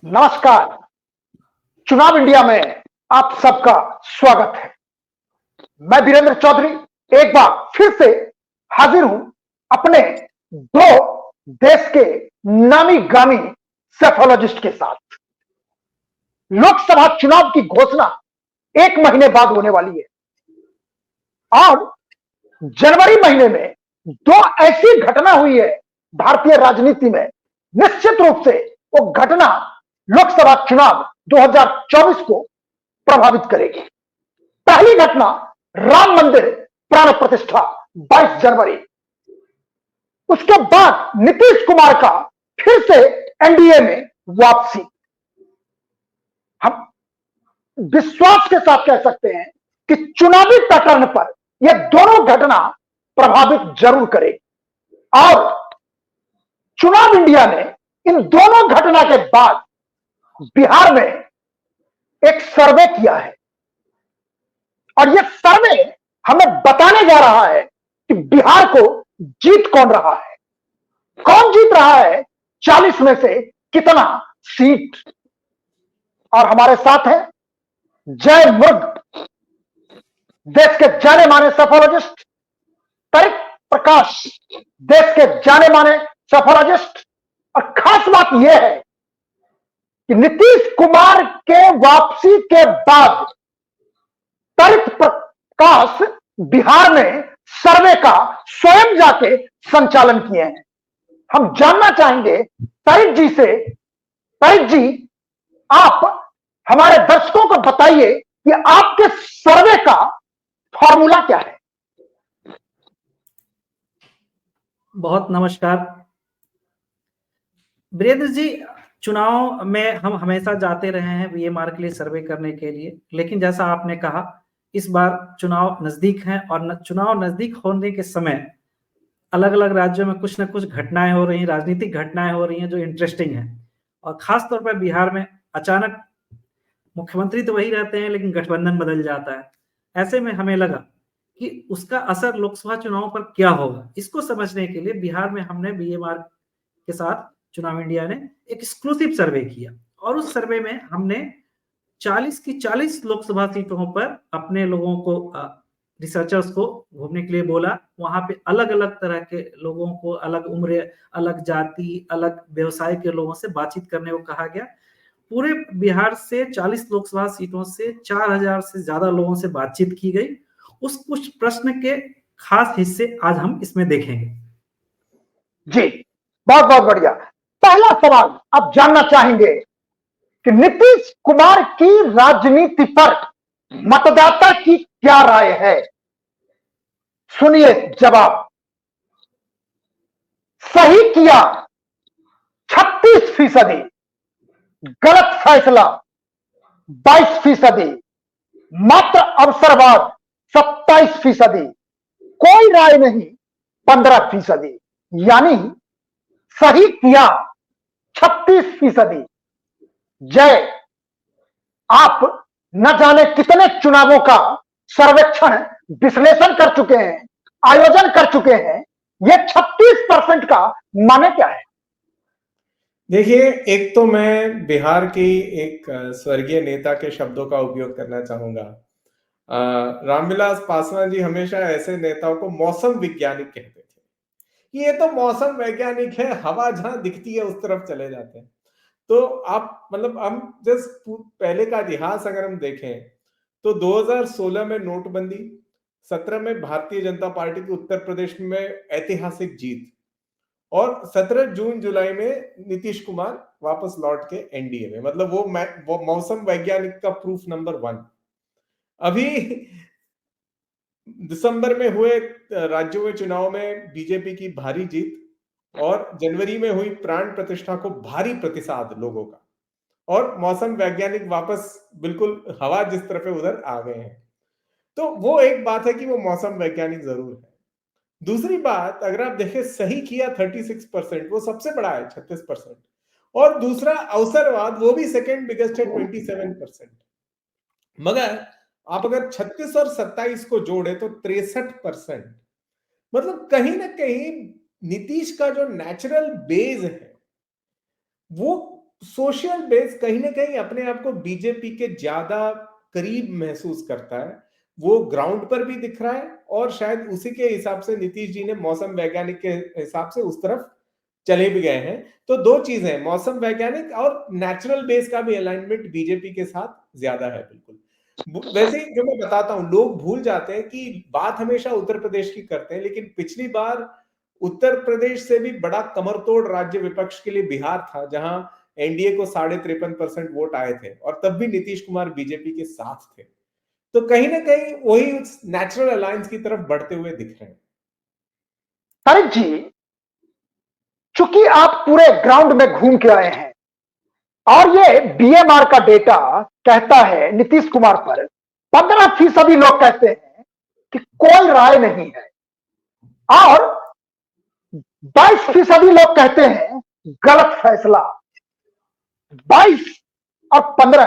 नमस्कार। चुनाव इंडिया में आप सबका स्वागत है। मैं वीरेंद्र चौधरी एक बार फिर से हाजिर हूं अपने दो देश के नामी गामी सेफोलॉजिस्ट के साथ। लोकसभा चुनाव की घोषणा 1 महीने बाद होने वाली है और जनवरी महीने में दो ऐसी घटना हुई है भारतीय राजनीति में, निश्चित रूप से वो घटना लोकसभा चुनाव 2024 को प्रभावित करेगी। पहली घटना राम मंदिर प्राण प्रतिष्ठा 22 जनवरी। उसके बाद नीतीश कुमार का फिर से एनडीए में वापसी। हम विश्वास के साथ कह सकते हैं कि चुनावी पैटर्न पर यह दोनों घटना प्रभावित जरूर करेगी और चुनाव इंडिया ने इन दोनों घटना के बाद बिहार में एक सर्वे किया है और यह सर्वे हमें बताने जा रहा है कि बिहार को जीत कौन रहा है, कौन जीत रहा है, 40 में से कितना सीट। और हमारे साथ है जय मुर्ग, देश के जाने माने सेफोलॉजिस्ट, तरिक प्रकाश, देश के जाने माने सेफोलॉजिस्ट। और खास बात यह है कि नीतीश कुमार के वापसी के बाद तरिक प्रकाश बिहार में सर्वे का स्वयं जाके संचालन किए हैं। हम जानना चाहेंगे तरिक जी से, तरिक जी आप हमारे दर्शकों को बताइए कि आपके सर्वे का फॉर्मूला क्या है। बहुत नमस्कार वीरेंद्र जी। चुनाव में हम हमेशा जाते रहे हैं वीएमआर के लिए सर्वे करने के लिए, लेकिन जैसा आपने कहा इस बार चुनाव नजदीक हैं और चुनाव नजदीक होने के समय अलग अलग राज्यों में कुछ न कुछ घटनाएं हो रही हैं, राजनीतिक घटनाएं हो रही हैं जो इंटरेस्टिंग है। और खास तौर पर बिहार में अचानक मुख्यमंत्री तो वही रहते हैं लेकिन गठबंधन बदल जाता है। ऐसे में हमें लगा कि उसका असर लोकसभा चुनाव पर क्या होगा, इसको समझने के लिए बिहार में हमने बीएमआर के साथ चुनाव इंडिया ने एक एक्सक्लूसिव सर्वे किया और उस सर्वे में हमने 40 की 40 लोकसभा सीटों पर अपने लोगों को, रिसर्चर्स को घूमने के लिए बोला। वहां पे अलग अलग तरह के लोगों को, अलग उम्र, अलग जाति, अलग व्यवसाय के लोगों से बातचीत करने को कहा गया। पूरे बिहार से 40 लोकसभा सीटों से 4000 से ज्यादा लोगों से बातचीत की गई। उस कुछ प्रश्न के खास हिस्से आज हम इसमें देखेंगे। जी बहुत बहुत बढ़िया। पहला सवाल आप जानना चाहेंगे कि नीतीश कुमार की राजनीति पर मतदाता की क्या राय है। सुनिए जवाब। सही किया 36%, गलत फैसला 22%, मात्र अवसरवाद 27%, कोई राय नहीं 15%। यानी सही किया 36%। जय, आप न जाने कितने चुनावों का सर्वेक्षण, विश्लेषण कर चुके हैं, आयोजन कर चुके हैं, ये 36% का माने क्या है? देखिए, एक तो मैं बिहार की एक स्वर्गीय नेता के शब्दों का उपयोग करना चाहूंगा। रामविलास पासवान जी हमेशा ऐसे नेताओं को मौसम वैज्ञानिक कहते थे कि ये तो मौसम वैज्ञानिक है, हवा जहां दिखती है उस तरफ चले जाते हैं। तो आप मतलब हम जस्ट पहले का इतिहास अगर हम देखें तो 2016 में नोटबंदी, 17 में भारतीय जनता पार्टी की उत्तर प्रदेश में ऐतिहासिक जीत और 17 जून जुलाई में नीतीश कुमार वापस लौट के एनडीए में, मतलब वो मौसम वैज्ञानिक का प्रूफ नंबर 1। अभी दिसंबर में हुए राज्यों में चुनाव में बीजेपी की भारी जीत और जनवरी में हुई प्राण प्रतिष्ठा को भारी प्रतिसाद लोगों का, और मौसम वैज्ञानिक वापस बिल्कुल हवा जिस तरफ है उधर आ गए हैं। तो वो एक बात है कि वो मौसम वैज्ञानिक जरूर है। दूसरी बात, अगर आप देखें, सही किया 36%, वो सबसे बड़ा है 36%, और दूसरा अवसरवाद, वो भी सेकेंड बिगेस्ट है 27%। मगर आप अगर 36 और 27 को जोड़े तो 63%। मतलब कहीं ना कहीं नीतीश का जो नेचुरल बेस है वो सोशल बेस कहीं ना कहीं अपने आप को बीजेपी के ज्यादा करीब महसूस करता है, वो ग्राउंड पर भी दिख रहा है, और शायद उसी के हिसाब से नीतीश जी ने मौसम वैज्ञानिक के हिसाब से उस तरफ चले भी गए हैं। तो दो चीजें हैं, मौसम वैज्ञानिक और नेचुरल बेस का भी अलाइनमेंट बीजेपी के साथ ज्यादा है। बिल्कुल। वैसे जो मैं बताता हूं, लोग भूल जाते हैं कि बात हमेशा उत्तर प्रदेश की करते हैं, लेकिन पिछली बार उत्तर प्रदेश से भी बड़ा कमरतोड़ राज्य विपक्ष के लिए बिहार था, जहां एनडीए को 53.5% वोट आए थे, और तब भी नीतीश कुमार बीजेपी के साथ थे। तो कहीं ना कहीं वही नेचुरल अलायंस की तरफ बढ़ते हुए दिख रहे हैं। तारिक जी, चूंकि आप पूरे ग्राउंड में घूम के आए हैं और ये बीएमआर का डेटा कहता है नीतीश कुमार पर 15% लोग कहते हैं कि कोई राय नहीं है, और 22% लोग कहते हैं गलत फैसला। 22 और 15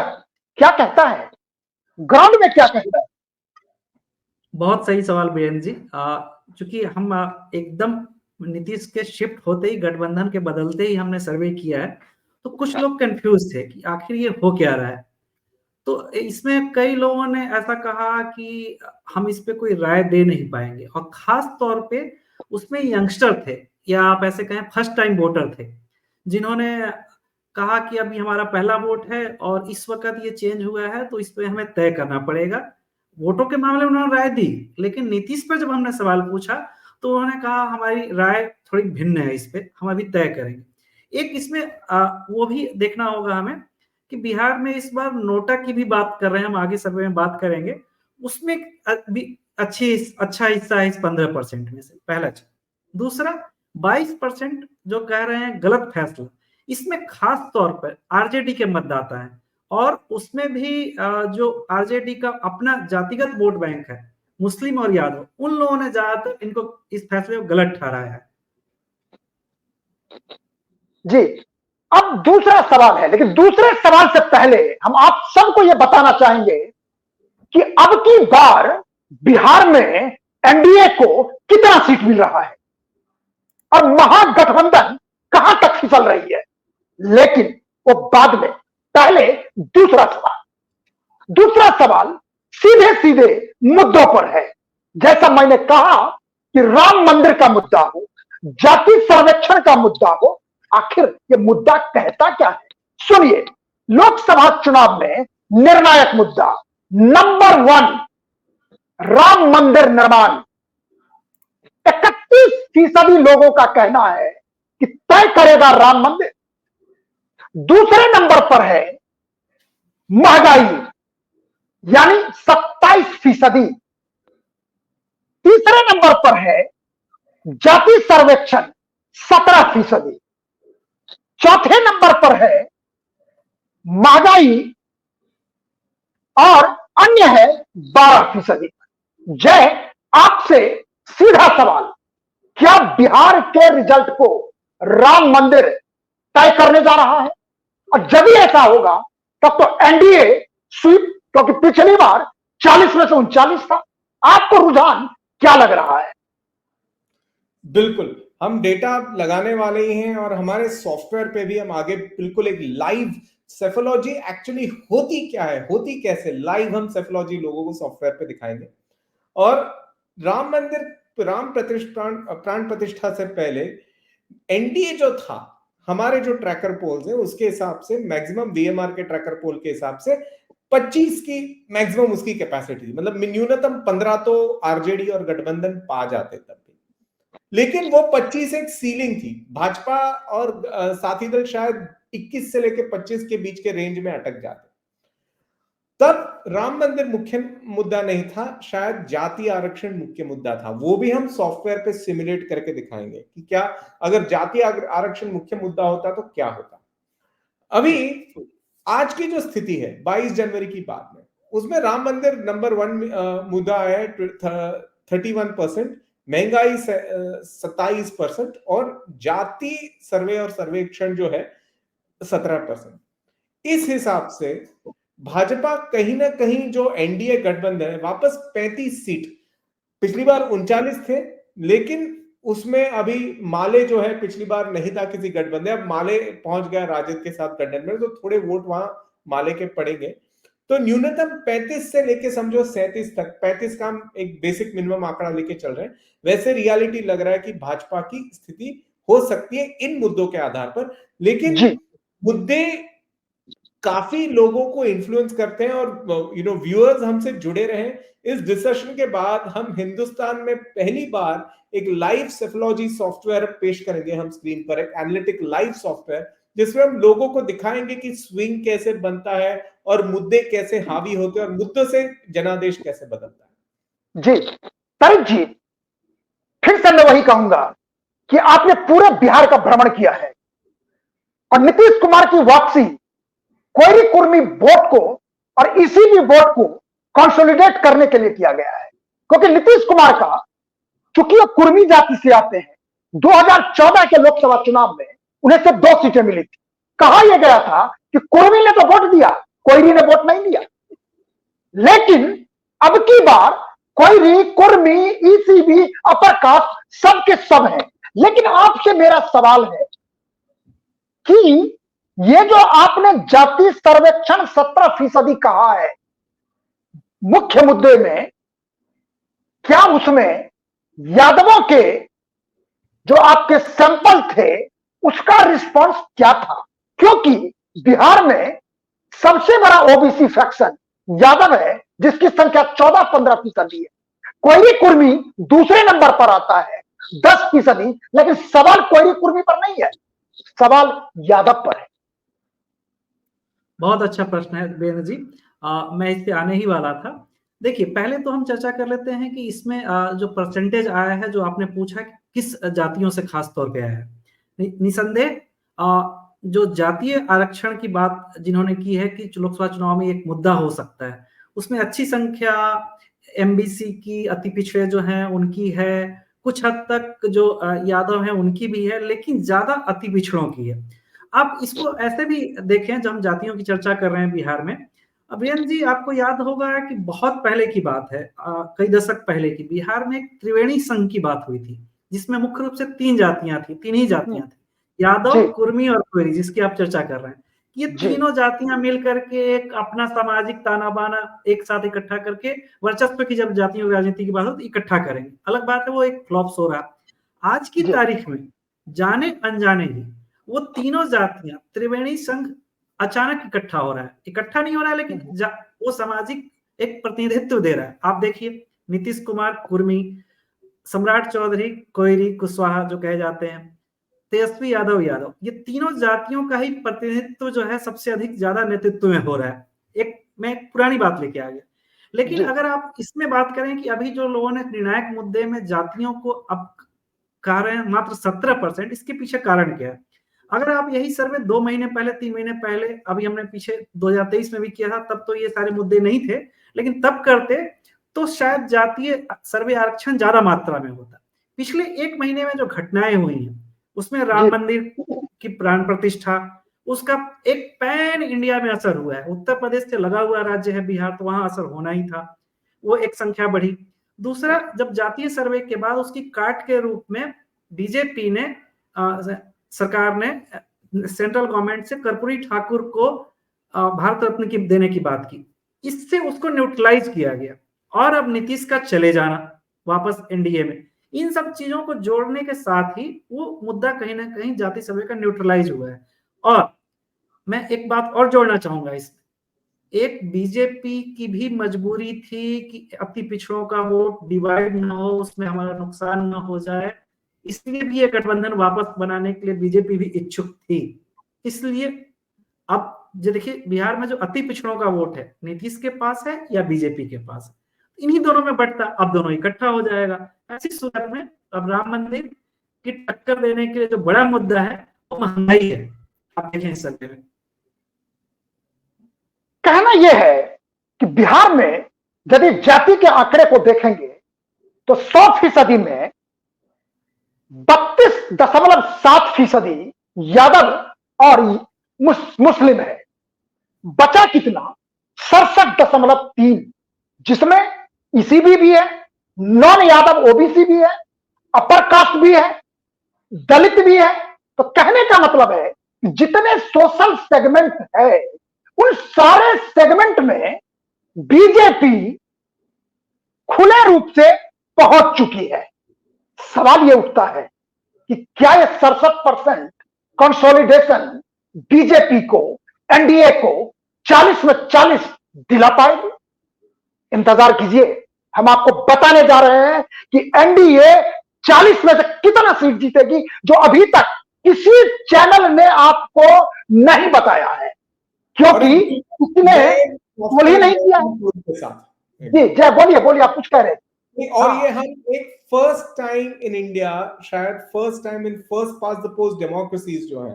क्या कहता है ग्राउंड में, क्या कहता है? बहुत सही सवाल बीरेंद्र जी। चूंकि हम एकदम नीतीश के शिफ्ट होते ही, गठबंधन के बदलते ही हमने सर्वे किया है, तो कुछ लोग कंफ्यूज थे कि आखिर ये हो क्या रहा है। तो इसमें कई लोगों ने ऐसा कहा कि हम इस पे कोई राय दे नहीं पाएंगे, और खास तौर पे उसमें यंगस्टर थे, या आप ऐसे कहें फर्स्ट टाइम वोटर थे, जिन्होंने कहा कि अभी हमारा पहला वोट है और इस वक्त ये चेंज हुआ है, तो इस पे हमें तय करना पड़ेगा। वोटों के मामले में उन्होंने राय दी, लेकिन नीतीश पर जब हमने सवाल पूछा तो उन्होंने कहा हमारी राय थोड़ी भिन्न है, इस पे हम अभी तय करेंगे। एक इसमें वो भी देखना होगा हमें कि बिहार में इस बार नोटा की भी बात कर रहे हैं, हम आगे सर्वे में बात करेंगे, उसमें भी अच्छा हिस्सा है इस 15% में से, पहला चीज। दूसरा, 22% जो कह रहे हैं गलत फैसला, इसमें खास तौर पर आरजेडी के मतदाता हैं, और उसमें भी जो आरजेडी का अपना जातिगत वोट बैंक है, मुस्लिम और यादव, उन लोगों ने ज्यादातर इनको इस फैसले को गलत ठहराया है। जी, अब दूसरा सवाल है, लेकिन दूसरे सवाल से पहले हम आप सबको यह बताना चाहेंगे कि अब की बार बिहार में एनडीए को कितना सीट मिल रहा है और महागठबंधन कहां तक फिसल रही है, लेकिन वो बाद में। पहले दूसरा सवाल सीधे सीधे मुद्दों पर है। जैसा मैंने कहा कि राम मंदिर का मुद्दा हो, जाति सर्वेक्षण का मुद्दा हो, आखिर ये मुद्दा कहता क्या है? सुनिए, लोकसभा चुनाव में निर्णायक मुद्दा नंबर 1 राम मंदिर निर्माण। 31% लोगों का कहना है कि तय करेगा राम मंदिर। दूसरे नंबर पर है महंगाई, यानी 27%। तीसरे नंबर पर है जाति सर्वेक्षण, 17%। चौथे नंबर पर है महंगाई और अन्य है 12%। जय, आपसे सीधा सवाल, क्या बिहार के रिजल्ट को राम मंदिर तय करने जा रहा है? और जब भी ऐसा होगा तब तो एनडीए स्वीप, क्योंकि पिछली बार 40 में से 39 था। आपको रुझान क्या लग रहा है? बिल्कुल, हम डेटा लगाने वाले ही हैं, और हमारे सॉफ्टवेयर पे भी हम आगे बिल्कुल एक लाइव सेफोलॉजी एक्चुअली होती क्या है, होती कैसे, लाइव हम सेफोलॉजी लोगों को सॉफ्टवेयर पे दिखाएंगे। और राम मंदिर प्राण प्रतिष्ठा से पहले एनडीए जो था, हमारे जो ट्रैकर पोल्स हैं उसके हिसाब से, मैक्सिमम वीएमआर के ट्रैकर पोल के हिसाब से 25 की मैक्सिमम उसकी कैपेसिटी थी, मतलब न्यूनतम 15 तो आरजेडी और गठबंधन पा जाते तब भी। लेकिन वो 25 एक सीलिंग थी, भाजपा और साथी दल शायद 21 से लेकर 25 के बीच के रेंज में अटक जाते। तब राम मंदिर मुख्य मुद्दा नहीं था, शायद जाति आरक्षण मुख्य मुद्दा था। वो भी हम सॉफ्टवेयर पे सिमुलेट करके दिखाएंगे कि क्या अगर जाति आरक्षण मुख्य मुद्दा होता तो क्या होता। अभी आज की जो स्थिति है 22 जनवरी की बात में, उसमें राम मंदिर नंबर 1 मुद्दा है 31%, महंगाई 27%, और जाति सर्वे और सर्वेक्षण जो है 17%। इस हिसाब से भाजपा कहीं ना कहीं जो एनडीए गठबंधन है, वापस 35 सीट, पिछली बार 39 थे, लेकिन उसमें अभी माले जो है पिछली बार नहीं था किसी गठबंधन, अब माले पहुंच गया राजद के साथ गठबंधन में, तो थोड़े वोट वहां माले के पड़ेंगे। तो न्यूनतम 35 से लेके समझो 37 तक, 35 का हम एक बेसिक मिनिमम आंकड़ा लेके चल रहे हैं। वैसे रियलिटी लग रहा है कि भाजपा की स्थिति हो सकती है इन मुद्दों के आधार पर, लेकिन जी मुद्दे काफी लोगों को इन्फ्लुएंस करते हैं और व्यूअर्स हमसे जुड़े रहे। इस डिस्कशन के बाद हम हिंदुस्तान में पहली बार एक लाइव सेफोलॉजी सॉफ्टवेयर पेश करेंगे हम स्क्रीन पर, एक एनालिटिक लाइव सॉफ्टवेयर जिसमें हम लोगों को दिखाएंगे कि स्विंग कैसे बनता है और मुद्दे कैसे हावी होते हैं और मुद्दों से जनादेश कैसे बदलता है। जी तारिक जी, फिर से मैं वही कहूंगा कि आपने पूरे बिहार का भ्रमण किया है और नीतीश कुमार की वापसी कोयरी कुर्मी वोट को और इसी भी वोट को कंसोलिडेट करने के लिए किया गया है, क्योंकि नीतीश कुमार का, चूंकि वो कुर्मी जाति से आते हैं, 2014 के लोकसभा चुनाव में उन्हें सिर्फ 2 सीटें मिली थी। कहा यह गया था कि कुर्मी ने तो वोट दिया, कोयरी ने वोट नहीं दिया। लेकिन अब की बार कोयरी, कुर्मी, ईसीबी, अपर कास्ट सबके सब हैं। लेकिन आपसे मेरा सवाल है कि ये जो आपने जाति सर्वेक्षण 17% कहा है मुख्य मुद्दे में, क्या उसमें यादवों के जो आपके सैंपल थे उसका रिस्पांस क्या था? क्योंकि बिहार में सबसे बड़ा ओबीसी फ्रैक्शन यादव है, जिसकी संख्या 14-15% है। कोयरी कुर्मी दूसरे नंबर पर आता है 10%, लेकिन सवाल कोयरी कुर्मी पर नहीं है, सवाल यादव पर है। बहुत अच्छा प्रश्न है वीरेंद्र जी। मैं इस पे आने ही वाला था। देखिए, पहले तो हम चर्चा कर लेते हैं कि इसमें जो परसेंटेज आया है, जो आपने पूछा कि किस जातियों से खास तौर पे आया है। निसंदेह जो जातीय आरक्षण की बात जिन्होंने की है कि लोकसभा चुनाव में एक मुद्दा हो सकता है, उसमें अच्छी संख्या एमबीसी की, अति पिछड़े जो हैं उनकी है, कुछ हद तक जो यादव हैं उनकी भी है, लेकिन ज्यादा अति पिछड़ों की है। आप इसको ऐसे भी देखें, जब हम जातियों की चर्चा कर रहे हैं बिहार में, अभियन जी आपको याद होगा कि बहुत पहले की बात है, कई दशक पहले की, बिहार में एक त्रिवेणी संघ की बात हुई थी, जिसमें मुख्य रूप से 3 जातियां थी, 3 ही जातियां थी, यादव, कुर्मी और कोयरी, जिसकी आप चर्चा कर रहे हैं। ये तीनों जातियां मिल करके एक अपना सामाजिक ताना बाना एक साथ इकट्ठा करके वर्चस्व की, जब जातियों की राजनीति की बात हो तो इकट्ठा करेंगे। अलग बात है वो एक फ्लॉप हो रहा। आज की तारीख में जाने अनजाने ही वो तीनों जातियां, त्रिवेणी संघ अचानक इकट्ठा हो रहा है। इकट्ठा नहीं हो रहा है, लेकिन वो सामाजिक एक प्रतिनिधित्व दे रहा है। आप देखिए, नीतीश कुमार कुर्मी, सम्राट चौधरी कोयरी कुशवाहा जो कहे जाते हैं, तेजस्वी यादव यादव, ये तीनों जातियों का ही प्रतिनिधित्व जो है सबसे अधिक ज्यादा नेतृत्व में हो रहा है। मैं एक पुरानी बात लेके आ गया। लेकिन अगर आप इसमें बात करें कि अभी जो लोगों ने निर्णायक मुद्दे में जातियों को अब कह रहे हैं मात्र 17%, इसके पीछे कारण क्या है? अगर आप यही सर्वे 2 महीने पहले, 3 महीने पहले, अभी हमने पीछे 2023 में भी किया था, तब तो ये सारे मुद्दे नहीं थे, लेकिन तब करते तो शायद जातीय सर्वे आरक्षण ज्यादा मात्रा में होता। पिछले 1 महीने में जो घटनाएं हुई हैं, उसमें राम मंदिर की प्राण प्रतिष्ठा, उसका एक पैन इंडिया में असर हुआ है। उत्तर प्रदेश से लगा हुआ राज्य है बिहार, तो वहां असर होना ही था, वो एक संख्या बढ़ी। दूसरा, जब जातीय सर्वे के बाद उसकी काट के रूप में बीजेपी ने, सरकार ने सेंट्रल गवर्नमेंट से कर्पूरी ठाकुर को भारत रत्न की देने की बात की, इससे उसको न्यूट्रलाइज किया गया। और अब नीतीश का चले जाना वापस एनडीए में, इन सब चीजों को जोड़ने के साथ ही वो मुद्दा कहीं ना कहीं जाति सर्वे का न्यूट्रलाइज हुआ है। और मैं एक बात और जोड़ना चाहूंगा इसमें, एक बीजेपी की भी मजबूरी थी कि अति पिछड़ों का वोट डिवाइड ना हो, उसमें हमारा नुकसान ना हो जाए, इसलिए भी ये गठबंधन वापस बनाने के लिए बीजेपी भी इच्छुक थी। इसलिए अब जो देखिए, बिहार में जो अति पिछड़ों का वोट है, नीतीश के पास है या बीजेपी के पास है, इन्हीं दोनों में बढ़ता, अब दोनों इकट्ठा हो जाएगा। ऐसी सूरत में अब राम मंदिर की टक्कर देने के लिए जो बड़ा मुद्दा है वो महंगाई है। आप देखें इस सर्वे में, कहना यह है कि बिहार में यदि जाति के आंकड़े को देखेंगे तो 100% में 32.7% यादव और मुस्लिम है। बचा कितना? 67.3, जिसमें ईसीबी भी है, नॉन यादव ओबीसी भी है, अपर कास्ट भी है, दलित भी है। तो कहने का मतलब है कि जितने सोशल सेगमेंट है उन सारे सेगमेंट में बीजेपी खुले रूप से पहुंच चुकी है। सवाल यह उठता है कि क्या यह 67% कंसोलिडेशन बीजेपी को, एनडीए को 40 में 40 दिला पाएगी? इंतजार कीजिए, हम आपको बताने जा रहे हैं कि एनडीए 40 में से कितना सीट जीतेगी, जो अभी तक किसी चैनल ने आपको नहीं बताया है, क्योंकि उसने बोल ही नहीं किया है। जी जय, बोलिए बोलिए, आप कुछ कह रहे थे। और ये हम एक फर्स्ट टाइम इन इंडिया, शायद first time in first past the post democracies जो है,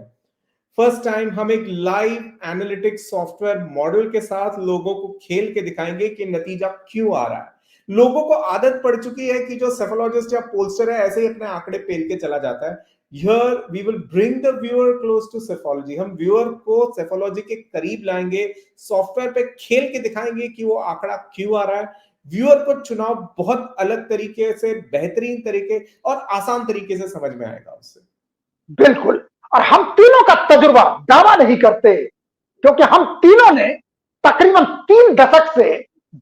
फर्स्ट टाइम हम एक लाइव एनालिटिक्स सॉफ्टवेयर मॉडल के साथ लोगों को खेल के दिखाएंगे कि नतीजा क्यों आ रहा है। लोगों को आदत पड़ चुकी है कि जो सेफोलॉजिस्ट या पोलस्टर है ऐसे ही अपने आंकड़े पेल के चला जाता है। Here we will bring the viewer close to Cephology. हम व्यूअर को सेफोलॉजी के करीब लाएंगे, सॉफ्टवेयर पे खेल के दिखाएंगे कि वो आंकड़ा क्यों आ रहा है। व्यूअर को चुनाव बहुत अलग तरीके से, बेहतरीन तरीके और आसान तरीके से समझ में आएगा उससे। बिल्कुल, और हम तीनों का तजुर्बा दावा नहीं करते, क्योंकि हम तीनों ने तकरीबन 3 दशक से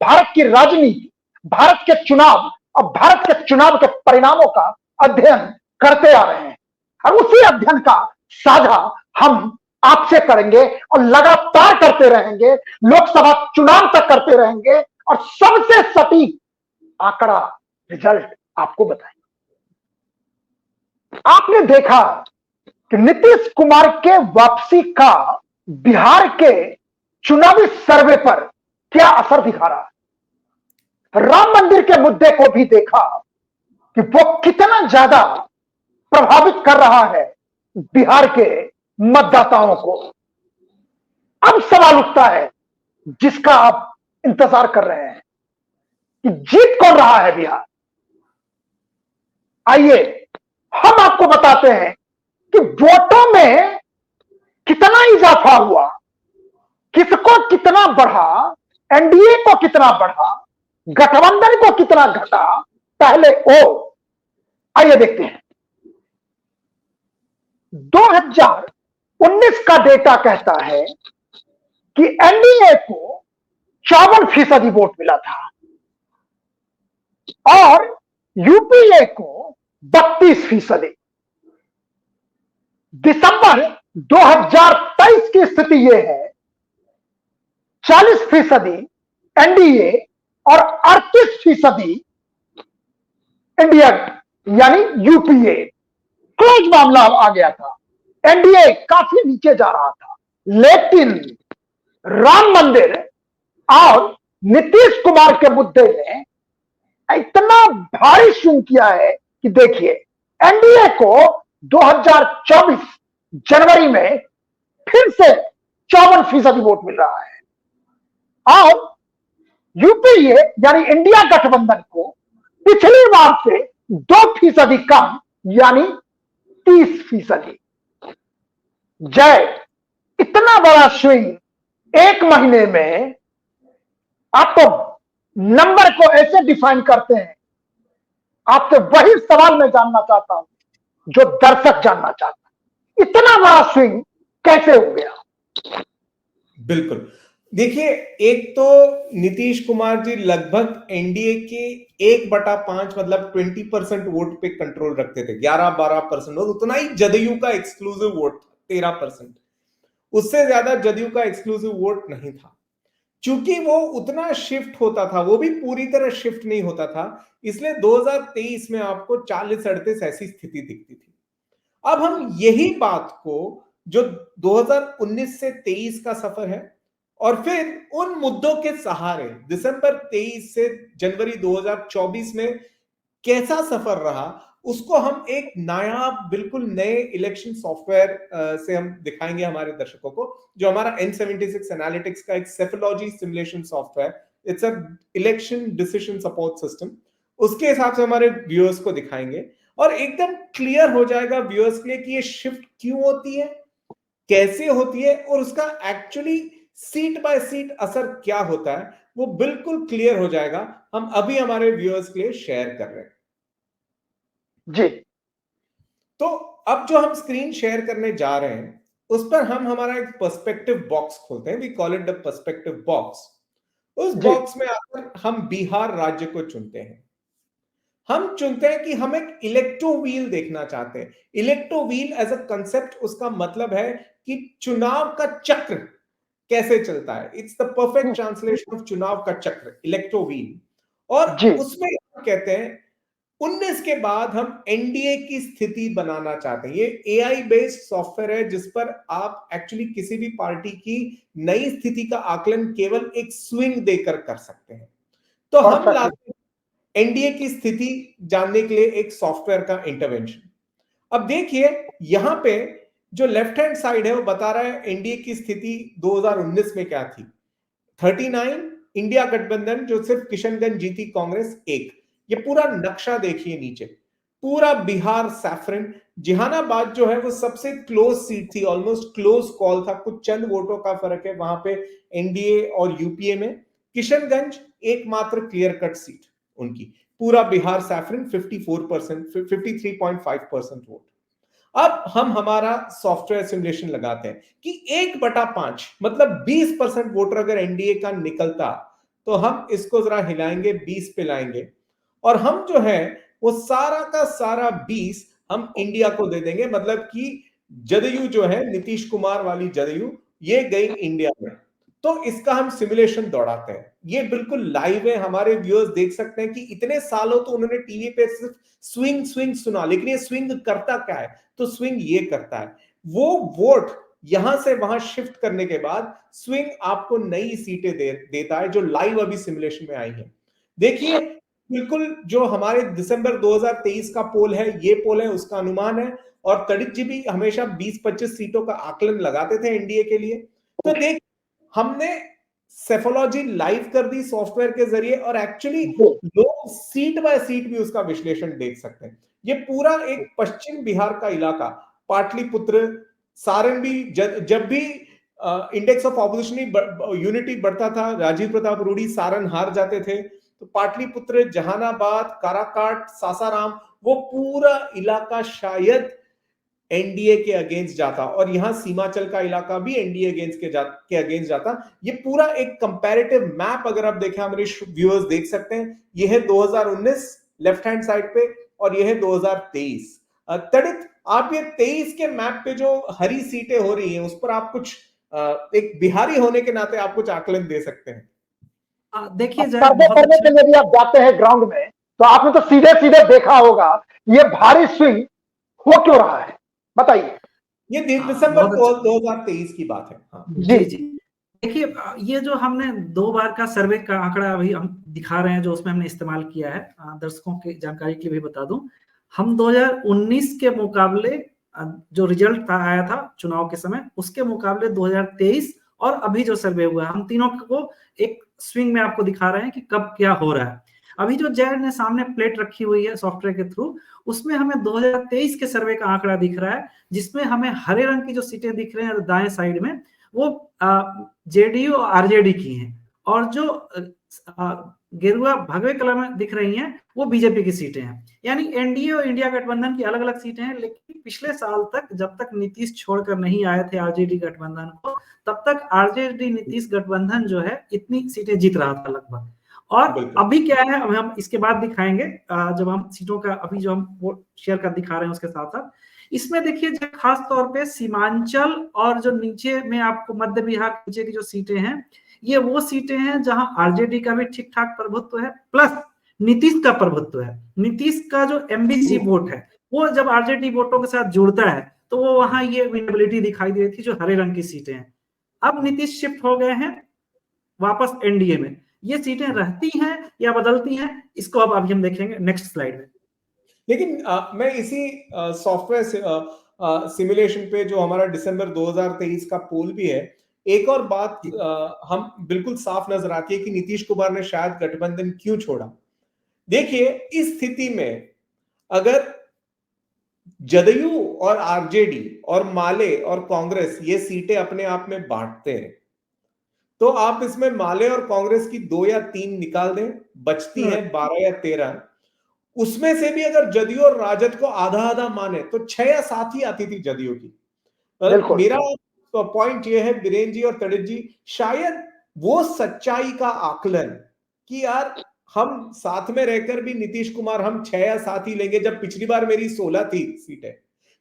भारत की राजनीति, भारत के चुनाव और भारत के चुनाव के परिणामों का अध्ययन करते आ रहे हैं, और उसी अध्ययन का साझा हम आपसे करेंगे और लगातार करते रहेंगे, लोकसभा चुनाव तक करते रहेंगे और सबसे सटीक आंकड़ा, रिजल्ट आपको बताएंगे। आपने देखा कि नीतीश कुमार के वापसी का बिहार के चुनावी सर्वे पर क्या असर दिखा रहा है। राम मंदिर के मुद्दे को भी देखा कि वो कितना ज्यादा प्रभावित कर रहा है बिहार के मतदाताओं को। अब सवाल उठता है जिसका आप इंतजार कर रहे हैं कि जीत कौन रहा है बिहार। आइए हम आपको बताते हैं कि वोटों में कितना इजाफा हुआ, किसको कितना बढ़ा, एनडीए को कितना बढ़ा, गठबंधन को कितना घटा, पहले ओ। आइए देखते हैं। 2019 का डेटा कहता है कि एनडीए को 54% वोट मिला था और यूपीए को 32%। दिसंबर 2023 की स्थिति यह है, 40% एनडीए और 38% इंडिया यानी यूपीए। क्लोज मामला आ गया था, एनडीए काफी नीचे जा रहा था, लेकिन राम मंदिर और नीतीश कुमार के मुद्दे ने इतना भारी स्विंग किया है कि देखिए एनडीए को 2024 जनवरी में फिर से 54% वोट मिल रहा है और यूपीए यानी इंडिया गठबंधन को पिछली बार से 2% कम यानी 30%। जय, इतना बड़ा स्विंग एक महीने में। आप तो नंबर को ऐसे डिफाइन करते हैं, आपसे वही सवाल मैं जानना चाहता हूं जो दर्शक जानना चाहता है, इतना बड़ा स्विंग कैसे हो गया। बिल्कुल, देखिए एक तो नीतीश कुमार जी लगभग एनडीए के 1/5 मतलब 20% वोट पे कंट्रोल रखते थे, 11-12%, और उतना ही जदयू का एक्सक्लूसिव वोट 13%। उससे ज्यादा जदयू का एक्सक्लूसिव वोट नहीं था। चूंकि वो उतना शिफ्ट होता था, वो भी पूरी तरह शिफ्ट नहीं होता था, इसलिए 2023 में आपको 40-38 ऐसी स्थिति दिखती थी। अब हम यही बात को जो 2019 से 23 का सफर है और फिर उन मुद्दों के सहारे दिसंबर 23 से जनवरी 2024 में कैसा सफर रहा, उसको हम एक नायाब बिल्कुल नए इलेक्शन सॉफ्टवेयर से हम दिखाएंगे हमारे दर्शकों को, जो हमारा N76 एनालिटिक्स का एक psephology simulation software, it's a election decision support system. उसके हिसाब से हमारे व्यूअर्स को दिखाएंगे और एकदम क्लियर हो जाएगा व्यूअर्स के लिए कि ये शिफ्ट क्यों होती है, कैसे होती है और उसका एक्चुअली सीट बाय सीट असर क्या होता है, वो बिल्कुल क्लियर हो जाएगा। हम अभी हमारे व्यूअर्स के लिए शेयर कर रहे हैं। जी तो अब जो हम स्क्रीन शेयर करने जा रहे हैं उस पर हम हमारा एक पर्सपेक्टिव बॉक्स खोलते हैं, we call it the perspective box. उस जी बॉक्स में आकर हम बिहार राज्य को चुनते हैं। हम चुनते हैं कि हम एक इलेक्ट्रो व्हील देखना चाहते हैं। Electro wheel as a concept, उसका मतलब है कि चुनाव का चक्र कैसे चलता है। It's the perfect translation of चुनाव का चक्र, इलेक्ट्रो व्हील। और जी उसमें हम कहते हैं 19 के बाद हम एनडीए की स्थिति बनाना चाहते हैं। ये एआई बेस्ड सॉफ्टवेयर है जिस पर आप एक्चुअली किसी भी पार्टी की नई स्थिति का आकलन केवल एक स्विंग देकर कर सकते हैं। तो हम परफेक्ट। लाते हैं एनडीए की स्थिति जानने के लिए एक सॉफ्टवेयर का इंटरवेंशन। अब देखिए यहां पे जो लेफ्ट हैंड साइड है वो बता रहा है एनडीए की स्थिति 2019 में क्या थी। 39 इंडिया गठबंधन जो सिर्फ किशनगंज जीती, कांग्रेस 1। ये पूरा नक्शा देखिए नीचे, पूरा बिहार सैफरन। जहानाबाद जो है वो सबसे क्लोज सीट थी, ऑलमोस्ट क्लोज कॉल था, कुछ चंद वोटों का फर्क है वहां पे एनडीए और यूपीए में। किशनगंज एकमात्र क्लियर कट सीट उनकी। पूरा बिहार सैफरन 54%, 53.5% वोट। अब हम हमारा सॉफ्टवेयर सिमुलेशन लगाते हैं कि 1/5 मतलब 20% वोटर अगर एनडीए का निकलता तो हम इसको जरा हिलाएंगे, 20 पे लाएंगे, और हम जो है वो सारा का सारा 20 हम इंडिया को दे देंगे। मतलब कि जदयू जो है, नीतीश कुमार वाली जदयू, ये गई इंडिया में। तो इसका हम सिमुलेशन दौड़ाते हैं, ये बिल्कुल लाइव है, हमारे व्यूअर्स देख सकते हैं कि इतने सालों तो उन्होंने टीवी पे सिर्फ स्विंग स्विंग सुना, लेकिन ये स्विंग करता क्या है। तो स्विंग ये करता है, वो वोट यहां से वहां शिफ्ट करने के बाद स्विंग आपको नई सीटें देता है, जो लाइव अभी सिमुलेशन में आई है। देखिए बिल्कुल जो हमारे दिसंबर 2023 का पोल है, ये पोल है, उसका अनुमान है। और तड़ित जी भी हमेशा 20-25 सीटों का आकलन लगाते थे एनडीए के लिए। तो देख, हमने सेफोलॉजी लाइव कर दी सॉफ्टवेयर के जरिए, और एक्चुअली लोग सीट बाय सीट भी उसका विश्लेषण देख सकते हैं। ये पूरा एक पश्चिम बिहार का इलाका, पाटलिपुत्र, सारण भी, जब भी इंडेक्स ऑफ ऑपोजिशन यूनिटी बढ़ता था, राजीव प्रताप रूडी सारण हार जाते थे, तो पाटलिपुत्र, जहानाबाद, काराकाट, सासाराम, वो पूरा इलाका शायद एनडीए के अगेंस्ट जाता, और यहां सीमांचल का इलाका भी एनडीए के अगेंस्ट जाता। ये पूरा एक कंपैरेटिव मैप अगर आप देखें, हमारे व्यूअर्स देख सकते हैं, ये है 2019 लेफ्ट हैंड साइड पे, और ये है 2023। तड़ित, आप ये 23 के मैप पे जो हरी सीटें हो रही हैं उस पर आप कुछ एक बिहारी होने के नाते आप कुछ आकलन दे सकते हैं। देखिए जय, सर्वे बहुत करने अच्छा। के लिए भी आप जाते हैं ग्राउंड में, तो आपने तो सीधे सीधे देखा होगा ये भारी स्विंग हो क्यों रहा है, बताइए। ये दिसंबर बहुत अच्छा। 2023 की बात है। हाँ जी जी। देखिए ये जो हमने 2 बार का सर्वे का आंकड़ा अभी हम दिखा रहे हैं, जो उसमें हमने इस्तेमाल किया है, दर्शकों की जानकारी के लिए भी बता दूं, हम 2019 के मुकाबले जो रिजल्ट आया था चुनाव के समय, उसके मुकाबले 2023 और अभी जो सर्वे हुआ, हम तीनों को एक स्विंग में आपको दिखा रहे हैं कि कब क्या हो रहा है। अभी जो जय ने सामने प्लेट रखी हुई है सॉफ्टवेयर के थ्रू, उसमें हमें 2023 के सर्वे का आंकड़ा दिख रहा है, जिसमें हमें हरे रंग की जो सीटें दिख रहे हैं दाएं साइड में, वो जेडीयू और आरजेडी की हैं, और जो गेरुआ भगवे कलर में दिख रही हैं वो बीजेपी की सीटें हैं। यानी एनडीए और इंडिया गठबंधन की अलग अलग सीटें हैं, लेकिन पिछले साल तक जब तक नीतीश छोड़कर नहीं आए थे आरजेडी गठबंधन को, तब तक आरजेडी नीतीश गठबंधन जो है इतनी सीटें जीत रहा था लगभग। और अभी क्या है, हम इसके बाद दिखाएंगे, जब हम सीटों का अभी जो हम वो शेयर कर दिखा रहे हैं उसके साथ साथ, इसमें देखिए जो खास तौर पे सीमांचल और जो नीचे में आपको मध्य बिहार नीचे की जो सीटें हैं, ये वो सीटें हैं जहां आरजेडी का भी ठीक ठाक प्रभुत्व है, प्लस नीतीश का प्रभुत्व है। नीतीश का जो एमबीसी वोट है, वो जब आरजेडी वोटों के साथ जुड़ता है तो वो वहां ये विनेबिलिटी दिखाई दे रही थी, जो हरे रंग की सीटें हैं। अब नीतीश शिफ्ट हो गए हैं वापस एनडीए में, ये सीटें रहती हैं या बदलती हैं, इसको अब अभी हम देखेंगे नेक्स्ट स्लाइड में। लेकिन मैं इसी सॉफ्टवेयर सिमुलेशन पे जो हमारा दिसंबर 2023 का पोल भी है, एक और बात हम बिल्कुल साफ नजर आती है कि नीतीश कुमार ने शायद गठबंधन क्यों छोड़ा। देखिए इस स्थिति में अगर जदयू और आरजेडी और माले और कांग्रेस ये सीटें अपने आप में बांटते हैं, तो आप इसमें माले और कांग्रेस की 2 या 3 निकाल दें, बचती है 12 या 13। उसमें से भी अगर जदयू और राजद को आधा आधा माने तो 6 या 7 ही आती थी जदयू की। मेरा पॉइंट ये है बीरेन जी और तड़ित जी, शायद वो सच्चाई का आकलन कि यार हम साथ में रहकर भी नीतीश कुमार हम 6 या 7 ही लेंगे, जब पिछली बार मेरी 16 थी सीटें,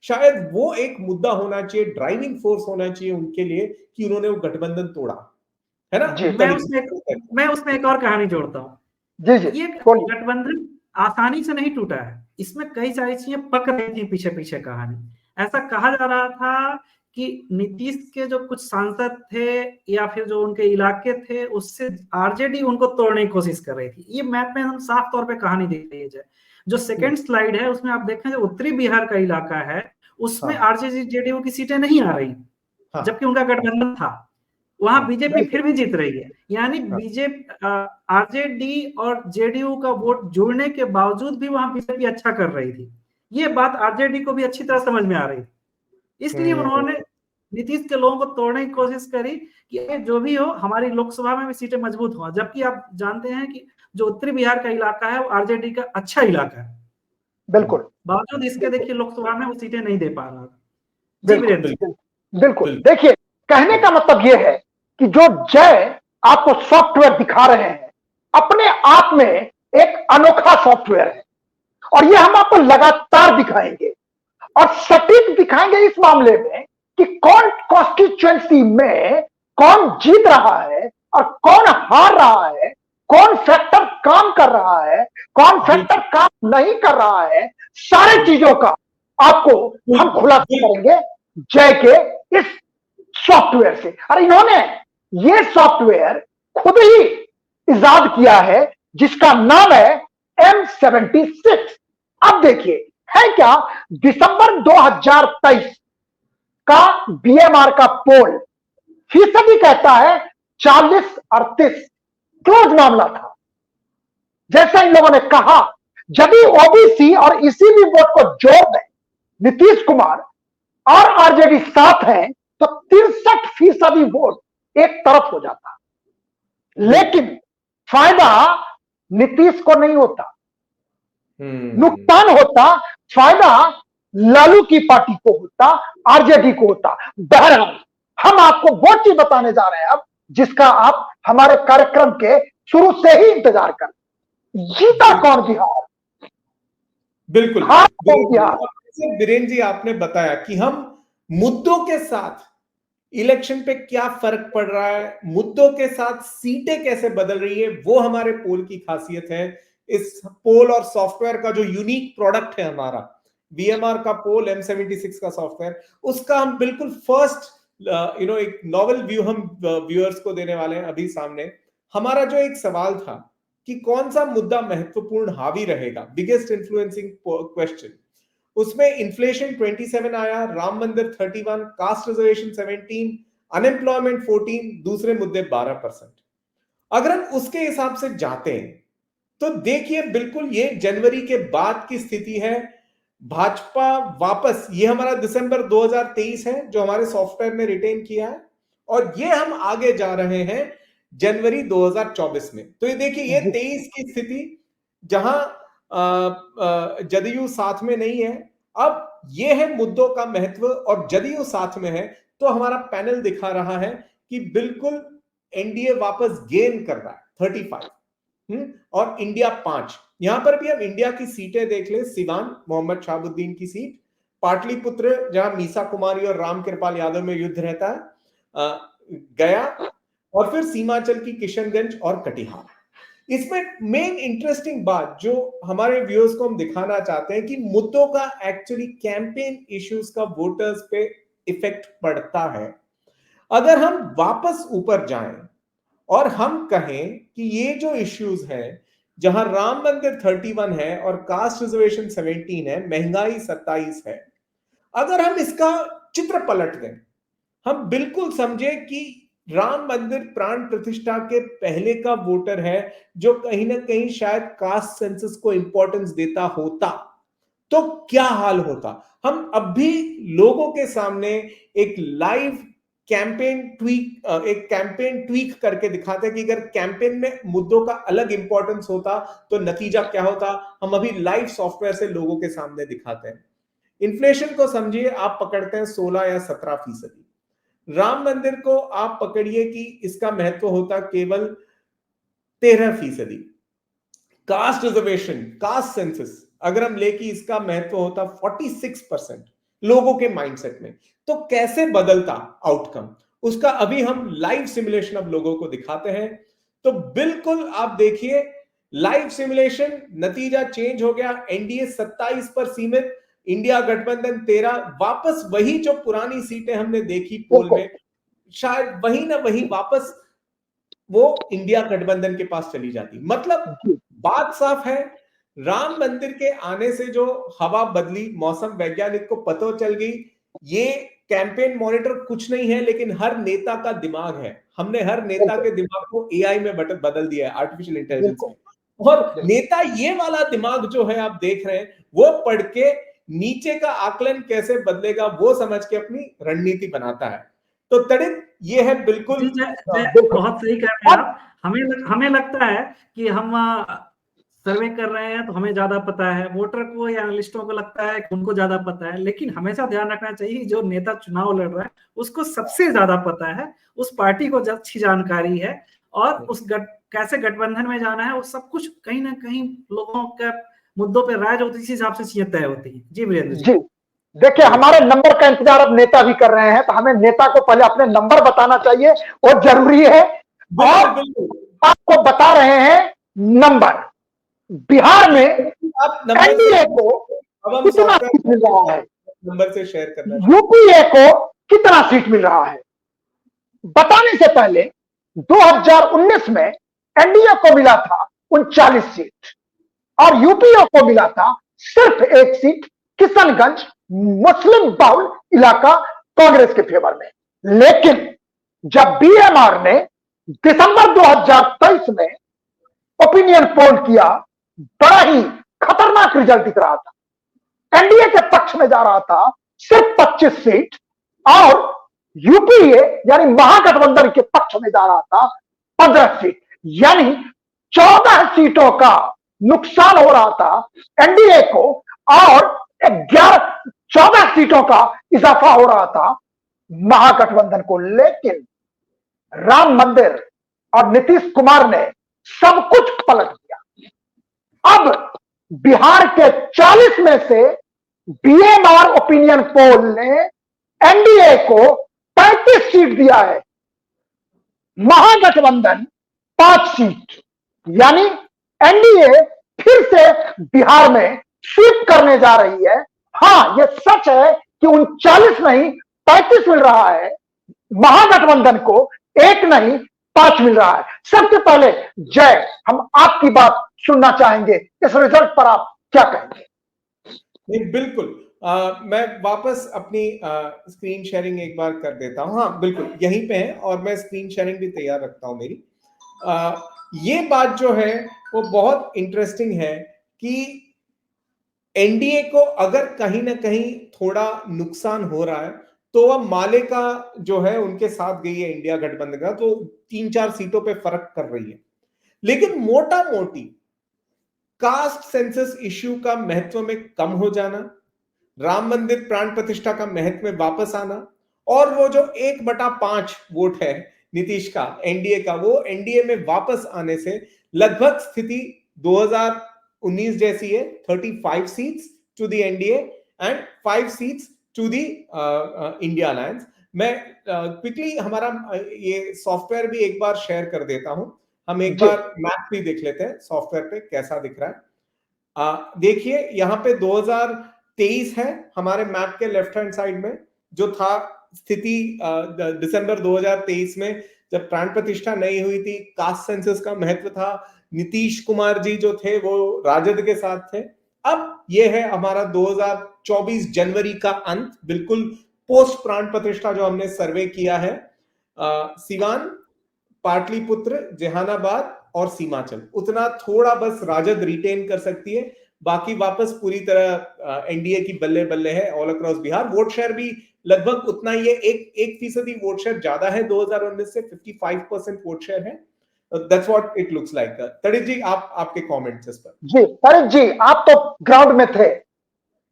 शायद वो एक मुद्दा होना चाहिए, ड्राइविंग फोर्स होना चाहिए उनके लिए कि उन्होंने वो गठबंधन तोड़ा, है ना। मैं उसमें एक और कहानी जोड़ता हूँ। ये गठबंधन आसानी से नहीं टूटा है, इसमें कई सारी चीजें पक रही थी पीछे पीछे कहानी। ऐसा कहा जा रहा था कि नीतीश के जो कुछ सांसद थे या फिर जो उनके इलाके थे, उससे आरजेडी उनको तोड़ने की कोशिश कर रही थी। ये मैप में हम साफ तौर पे कहानी देख रही है। जो सेकंड स्लाइड है उसमें आप देखें, जो उत्तरी बिहार का इलाका है उसमें आरजेडी जेडीयू की सीटें नहीं आ रही, जबकि उनका गठबंधन था। वहां बीजेपी फिर भी जीत रही है। यानी बीजेपी, आरजेडी और जेडीयू का वोट जुड़ने के बावजूद भी वहां बीजेपी अच्छा कर रही थी। ये बात आरजेडी को भी अच्छी तरह समझ में आ रही थी, इसलिए उन्होंने नीतीश के लोगों को तोड़ने की कोशिश करी कि जो भी हो हमारी लोकसभा में भी सीटें मजबूत हो। जबकि आप जानते हैं कि जो उत्तरी बिहार का इलाका है वो आरजेडी का अच्छा इलाका है, बिल्कुल, बावजूद इसके देखिए लोकसभा में वो सीटें नहीं दे पा रहा। बिल्कुल। देखिए, कहने का मतलब यह है कि जो जय आपको सॉफ्टवेयर दिखा रहे हैं अपने आप में एक अनोखा सॉफ्टवेयर है, और यह हम आपको लगातार दिखाएंगे और सटीक दिखाएंगे इस मामले में कि कौन कॉन्स्टिट्यूएंसी में कौन जीत रहा है और कौन हार रहा है, कौन फैक्टर काम कर रहा है, कौन फैक्टर काम नहीं कर रहा है। सारी चीजों का आपको हम खुलासा करेंगे जय के इस सॉफ्टवेयर से। और इन्होंने ये सॉफ्टवेयर खुद ही इजाद किया है जिसका नाम है M76। अब देखिए है क्या, दिसंबर 2023 का बीएमआर का पोल फीसदी कहता है 40-38 क्लोज मामला था। जैसा इन लोगों ने कहा, यदि ओबीसी और इसी भी वोट को जोड़ दें, नीतीश कुमार और आरजेडी साथ हैं तो 63% वोट एक तरफ हो जाता। लेकिन फायदा नीतीश को नहीं होता, नुकसान होता, फायदा लालू की पार्टी को होता, आरजेडी को होता। बहरहाल हम आपको वो चीज बताने जा रहे हैं अब जिसका आप हमारे कार्यक्रम के शुरू से ही इंतजार कर। जीता कौन बिहार? बिल्कुल बीरेन जी, आपने बताया कि हम मुद्दों के साथ इलेक्शन पे क्या फर्क पड़ रहा है, मुद्दों के साथ सीटें कैसे बदल रही है, वो हमारे पोल की खासियत है। इस पोल और सॉफ्टवेयर का जो यूनिक प्रोडक्ट है हमारा बीएमआर का पोल, M76 का सॉफ्टवेयर, उसका हम बिल्कुल फर्स्ट एक नॉवल व्यू हम व्यूअर्स को देने वाले हैं। अभी सामने हमारा जो एक सवाल था कि कौन सा मुद्दा महत्वपूर्ण हावी रहेगा, बिगेस्ट इन्फ्लुएंसिंग क्वेश्चन, उसमें इन्फ्लेशन 27 आया, राम मंदिर 31, कास्ट रिजर्वेशन 17, अनएम्प्लॉयमेंट 14, दूसरे मुद्दे 12%। अगर हम उसके हिसाब से जाते हैं तो देखिए बिल्कुल ये जनवरी के बाद की स्थिति है। भाजपा वापस, ये हमारा दिसंबर 2023 है जो हमारे सॉफ्टवेयर ने रिटेन किया है, और ये हम आगे जा रहे हैं जनवरी 2024 में। तो ये देखिए ये 23 की स्थिति जहां जदयू साथ में नहीं है। अब ये है मुद्दों का महत्व, और जदयू साथ में है तो हमारा पैनल दिखा रहा है कि बिल्कुल एनडीए वापस गेन कर रहा है 35, और इंडिया 5। यहां पर भी हम इंडिया की सीटें देख ले, सिवान मोहम्मद शाहबुद्दीन की सीट, पाटलिपुत्र जहां मीसा कुमारी और राम कृपाल यादव में युद्ध रहता है, गया, और फिर सीमांचल की किशनगंज और कटिहार। इसमें मेन इंटरेस्टिंग बात जो हमारे व्यूअर्स को हम दिखाना चाहते हैं कि मुद्दों का एक्चुअली कैंपेन इश्यूज का वोटर्स पे इफेक्ट पड़ता है। अगर हम वापस ऊपर जाएं और हम कहें कि ये जो इश्यूज हैं, जहां राम मंदिर 31 है और कास्ट रिजर्वेशन 17 है, महंगाई 27 है, अगर हम इसका चित्र पलट दें, हम बिल्कुल समझे कि राम मंदिर प्राण प्रतिष्ठा के पहले का वोटर है जो कहीं ना कहीं शायद कास्ट सेंसस को इंपॉर्टेंस देता होता, तो क्या हाल होता। हम अब भी लोगों के सामने एक लाइव एक कैंपेन ट्वीक करके दिखाते हैं कि अगर कैंपेन में मुद्दों का अलग इंपॉर्टेंस होता तो नतीजा क्या होता, हम अभी लाइव सॉफ्टवेयर से लोगों के सामने दिखाते हैं। इन्फ्लेशन को समझिए, आप पकड़ते हैं 16 या 17%। राम मंदिर को आप पकड़िए कि इसका महत्व होता केवल 13%। कास्ट रिजर्वेशन, कास्ट सेंसस अगर हम लेके इसका महत्व होता 46% लोगों के माइंडसेट में, तो कैसे बदलता आउटकम उसका अभी हम लाइव सिमुलेशन अब लोगों को दिखाते हैं। तो बिल्कुल आप देखिए लाइव सिमुलेशन, नतीजा चेंज हो गया। एनडीए 27 पर सीमित, इंडिया गठबंधन 13, वापस वही जो पुरानी सीटें हमने देखी पोल में, शायद वही ना वही वापस वो इंडिया गठबंधन के पास चली जाती। मतलब बात साफ है, राम मंदिर के आने से जो हवा बदली, मौसम वैज्ञानिक को पता चल गई, ये कैंपेन मॉनिटर कुछ नहीं है लेकिन हर नेता का दिमाग है। हमने हर नेता के दिमाग को एआई में बदल दिया है, आर्टिफिशियल इंटेलिजेंस में। और नेता ये वाला दिमाग जो है आप देख रहे हैं, वो पढ़ के नीचे का आकलन कैसे बदलेगा वो समझ के अपनी रणनीति बनाता है। तो तड़ित ये है बिल्कुल बहुत सही कह रहे हैं आप। हमें लगता है कि हम सर्वे कर रहे हैं तो हमें ज्यादा पता है, वोटर को या एनालिस्टों को लगता है कि उनको ज्यादा पता है, लेकिन हमेशा ध्यान रखना चाहिए जो नेता चुनाव लड़ रहा है उसको सबसे ज्यादा पता है, उस पार्टी को अच्छी जानकारी है, और कैसे गठबंधन में जाना है वो सब कुछ कहीं ना कहीं लोगों के मुद्दों पर राय जो होती है इसी हिसाब से चीजें तय होती है। जी वीरेंद्र जी। देखिए, हमारे नंबर का इंतजार अब नेता भी कर रहे हैं, तो हमें नेता को पहले अपने नंबर बताना चाहिए और जरूरी है। और आपको बता रहे हैं नंबर। बिहार में एनडीए को कितना सीट मिल रहा है, नंबर से शेयर करना, यूपीए को कितना सीट मिल रहा है बताने से पहले 2019 में एनडीए को मिला था 39 सीट और यूपीए को मिला था सिर्फ 1 सीट, किशनगंज मुस्लिम बहुल इलाका कांग्रेस के फेवर में। लेकिन जब बीएमआर ने दिसंबर 2023 में ओपिनियन पोल किया, बड़ा ही खतरनाक रिजल्ट दिख रहा था। एनडीए के पक्ष में जा रहा था सिर्फ 25 सीट और यूपीए यानी महागठबंधन के पक्ष में जा रहा था 15 सीट, यानी 14 सीटों का नुकसान हो रहा था एनडीए को और 14 सीटों का इजाफा हो रहा था महागठबंधन को। लेकिन राम मंदिर और नीतीश कुमार ने सब कुछ पलट दिया। अब बिहार के 40 में से बीएमआर ओपिनियन पोल ने एनडीए को 35 सीट दिया है, महागठबंधन 5 सीट, यानी एनडीए फिर से बिहार में स्वीप करने जा रही है। हां, यह सच है कि 39 नहीं 35 मिल रहा है, महागठबंधन को 1 नहीं 5 मिल रहा है। सबसे पहले जय, हम आपकी बात सुनना चाहेंगे, इस रिजल्ट पर आप क्या कहेंगे? नहीं, बिल्कुल मैं वापस अपनी स्क्रीन शेयरिंग एक बार कर देता हूं। हाँ बिल्कुल यहीं पे है और मैं स्क्रीन शेयरिंग भी तैयार रखता हूं मेरी। ये बात जो है वो बहुत इंटरेस्टिंग है कि एनडीए को अगर कहीं ना कहीं थोड़ा नुकसान हो रहा है तो वह माले का जो है उनके साथ गई है इंडिया गठबंधन का, तो 3-4 सीटों पे फर्क कर रही है। लेकिन मोटा मोटी कास्ट सेंसस इश्यू का महत्व में कम हो जाना, राम मंदिर प्राण प्रतिष्ठा का महत्व में वापस आना, और वो जो 1/5 वोट है नीतीश का एनडीए का, वो एनडीए में वापस आने से लगभग स्थिति 2019 जैसी है। 35 seats to the NDA and 5 seats to the India alliance. मैं क्विकली हमारा ये सॉफ्टवेयर भी एक बार शेयर कर देता हूं, हम एक बार मैप भी देख लेते हैं सॉफ्टवेयर पे कैसा दिख रहा है। देखिए यहाँ पे 2023 है हमारे मैप के लेफ्ट हैंड साइड में, जो था स्थिति दिसंबर 2023 में जब प्राण प्रतिष्ठा नहीं हुई थी, कास्ट सेंसस का महत्व था, नीतीश कुमार जी जो थे वो राजद के साथ थे। अब ये है हमारा 2024 जनवरी का अंत, बिल्कुल पोस्ट प्राण प्रतिष्ठा जो हमने सर्वे किया है। सिवान, पाटलिपुत्र, जहानाबाद और सीमांचल, उतना थोड़ा बस राजद रिटेन कर सकती है, बाकी वापस पूरी तरह एनडीए की बल्ले बल्ले है all across Bihar. Vote share भी लगभग उतना ही है, 1% वोट शेयर ज्यादा है 2019 से, 55% वोट शेयर है। That's what it looks like. Tadit ji, आपके कमेंट्स इस पर। जी तड़ित जी, आप तो ग्राउंड में थे,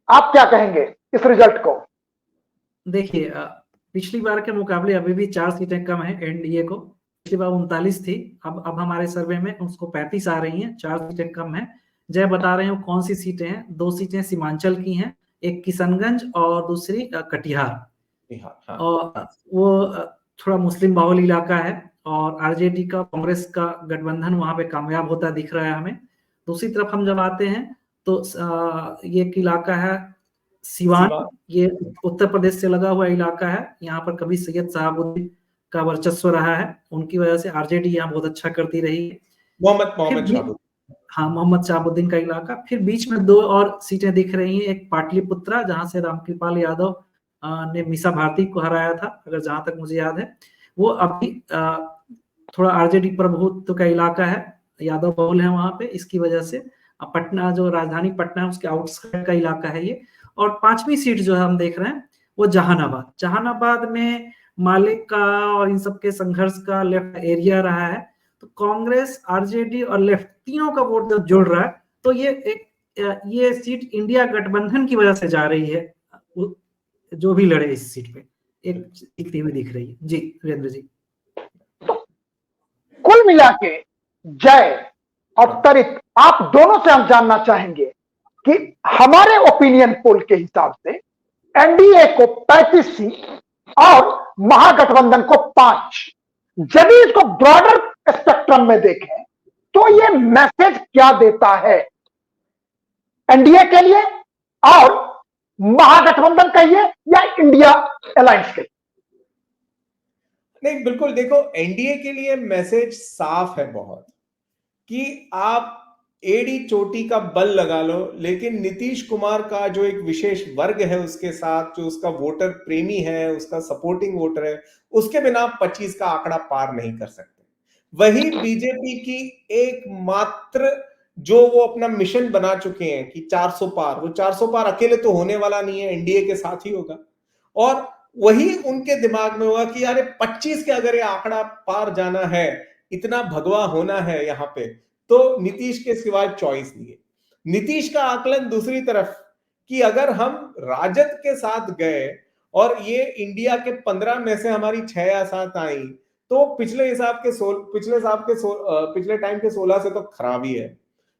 आप क्या कहेंगे इस रिजल्ट को? देखिए, पिछली बार के मुकाबले अभी भी 4 सीटें कम है एनडीए को। पिछली बार 39 थी, अब हमारे सर्वे में उसको 35 आ रही हैं, 4 सीटें कम है। जय बता रहे हैं कौन सी सीटें हैं। 2 सीटें सीमांचल की हैं, एक किशनगंज और दूसरी कटिहार। हाँ। और वो थोड़ा मुस्लिम बाहुल इलाका है और आरजेडी का कांग्रेस का गठबंधन वहां पे कामयाब होता दिख रहा है हमें। दूसरी तरफ हम जब आते हैं तो ये एक इलाका है सिवान, ये उत्तर प्रदेश से लगा हुआ इलाका है। यहाँ पर कभी सैयद शहाबुद्दीन का वर्चस्व रहा है, उनकी वजह से आरजेडी यहाँ बहुत अच्छा करती रही है। मोहम्मद शहाबुद्दीन का इलाका। फिर बीच में 2 और सीटें दिख रही हैं, एक पाटलिपुत्रा जहां से रामकृपाल यादव ने मीसा भारती को हराया था, अगर जहां तक मुझे याद है। वो अभी थोड़ा आरजेडी प्रभुत्व का इलाका है, यादव बहुल है वहां पे, इसकी वजह से पटना, जो राजधानी पटना है उसके आउटस्कर्ट का इलाका है ये। और 5वीं सीट जो है हम देख रहे हैं वो जहानाबाद में मालिक का और इन सब के संघर्ष का लेफ्ट एरिया रहा है। तो कांग्रेस, आरजेडी और लेफ्ट तीनों का वोट जब जुड़ रहा है तो ये सीट इंडिया गठबंधन की वजह से जा रही है, जो भी लड़े इस सीट पे एक दिखती हुई दिख रही है। जी वीरेंद्र जी, कुल मिला के जय और तड़ित, आप दोनों से हम जानना चाहेंगे कि हमारे ओपिनियन पोल के हिसाब से एनडीए को 35 सीट और महागठबंधन को 5, यदि इसको ब्रॉडर स्पेक्ट्रम में देखें तो ये मैसेज क्या देता है एनडीए के लिए और महागठबंधन कहिए या इंडिया अलायंस के लिए? नहीं, बिल्कुल, देखो एनडीए के लिए मैसेज साफ है बहुत कि आप एड़ी चोटी का बल लगा लो, लेकिन नीतीश कुमार का जो एक विशेष वर्ग है उसके साथ, जो उसका वोटर प्रेमी है, उसका सपोर्टिंग वोटर है, उसके बिना आप 25 का आंकड़ा पार नहीं कर सकते। वही बीजेपी की एकमात्र जो वो अपना मिशन बना चुके हैं कि 400 पार, वो 400 पार अकेले तो होने वाला नहीं है, एनडीए के साथ ही होगा। और वही उनके दिमाग में होगा कि यार 25 के अगर ये आंकड़ा पार जाना है, इतना भगवा होना है यहाँ पे, तो नीतीश के सिवाय चॉइस नहीं है। नीतीश का आकलन दूसरी तरफ कि अगर हम राजद के साथ गए और ये इंडिया के 15 में से हमारी 6 या 7 आई, तो पिछले टाइम के 16 से तो खराब ही है।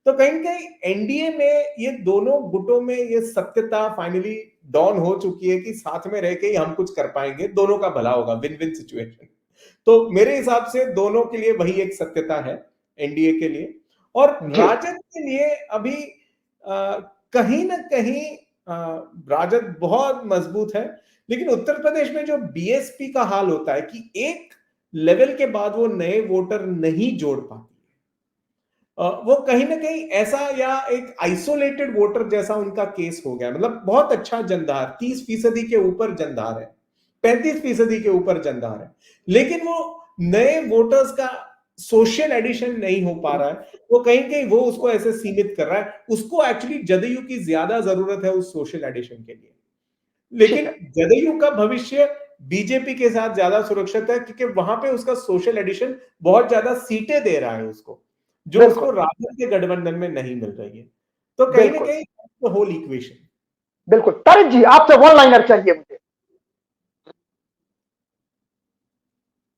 तो कहीं ना कहीं एनडीए में ये दोनों गुटों में ये सत्यता फाइनली डॉन हो चुकी है कि साथ में रह के ही हम कुछ कर पाएंगे, दोनों का भला होगा, विन विन सिचुएशन। तो मेरे हिसाब से दोनों के लिए वही एक सत्यता है एनडीए के लिए। और राजद के लिए अभी कहीं ना कहीं राजद बहुत मजबूत है, लेकिन उत्तर प्रदेश में जो बीएसपी का हाल होता है कि एक लेवल के बाद वो नए वोटर नहीं जोड़ पाती, वो कहीं ना कहीं ऐसा या एक आइसोलेटेड वोटर जैसा उनका केस हो गया। मतलब बहुत अच्छा जनदार, 30% के ऊपर जनदार है, 35% के ऊपर जनदार है, लेकिन वो नए वोटर्स का सोशल एडिशन नहीं हो पा रहा है। वो कहीं वो उसको ऐसे सीमित कर रहा है। उसको एक्चुअली जदयू की ज्यादा जरूरत है उस सोशल एडिशन के लिए, लेकिन जदयू का भविष्य बीजेपी के साथ ज्यादा सुरक्षित है क्योंकि वहां पे उसका सोशल एडिशन बहुत ज्यादा सीटें दे रहा है उसको, जो उसको राजद के गठबंधन में नहीं मिल रही है। तो कहीं ना कहीं होल इक्वेशन। बिल्कुल। तड़ित जी, आपसे वन लाइनर चाहिए मुझे।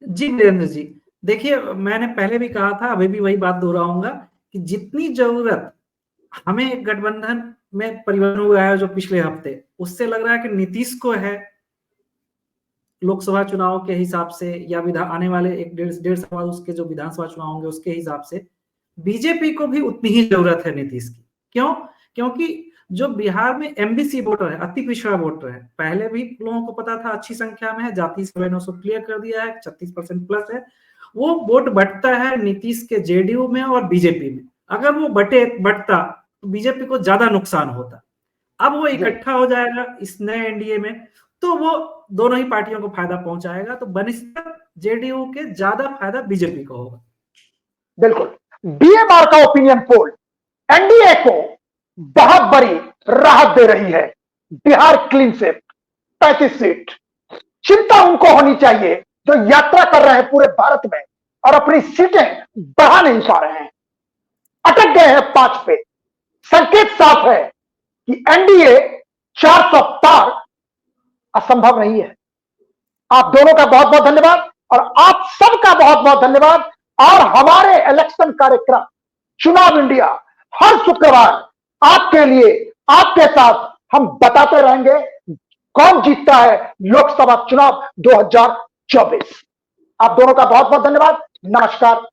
जी वीरेंद्र जी, देखिए मैंने पहले भी कहा था, अभी भी वही बात दोहराऊंगा कि जितनी जरूरत हमें गठबंधन में परिवर्तन हुआ है जो पिछले हफ्ते, उससे लग रहा है कि नीतीश को है लोकसभा चुनाव के हिसाब से या आने वाले 1-1.5 साल बाद उसके जो विधानसभा चुनाव होंगे उसके हिसाब से बीजेपी को भी उतनी ही जरूरत है नीतीश की। क्यों? क्योंकि जो बिहार में एमबीसी वोटर है, अति पिछड़ा वोटर है, पहले भी लोगों को पता था अच्छी संख्या में है, जाति सर्वे ने उसको क्लियर कर दिया है, 36% प्लस है। वो वोट बटता है नीतीश के जेडीयू में और बीजेपी में। अगर वो बटता तो बीजेपी को ज्यादा नुकसान होता। अब वो इकट्ठा हो जाएगा इस नए एनडीए में, तो वो दोनों ही पार्टियों को फायदा पहुंचाएगा। तो बनिस्बत जेडीयू के ज्यादा फायदा बीजेपी को होगा। बिल्कुल। बीएमआर का ओपिनियन पोल एनडीए को बहुत बड़ी राहत दे रही है। Bihar clean sweep 35 seat. चिंता उनको होनी चाहिए जो यात्रा कर रहे हैं पूरे भारत में और अपनी सीटें बढ़ा नहीं पा रहे हैं, अटक गए हैं 5 पे। संकेत साफ है कि एनडीए 400 पार असंभव नहीं है। आप दोनों का बहुत बहुत धन्यवाद और आप सबका बहुत बहुत धन्यवाद। और हमारे इलेक्शन कार्यक्रम चुनाव इंडिया हर शुक्रवार आपके लिए, आपके साथ हम बताते रहेंगे कौन जीतता है लोकसभा चुनाव 2024। आप दोनों का बहुत बहुत धन्यवाद। नमस्कार।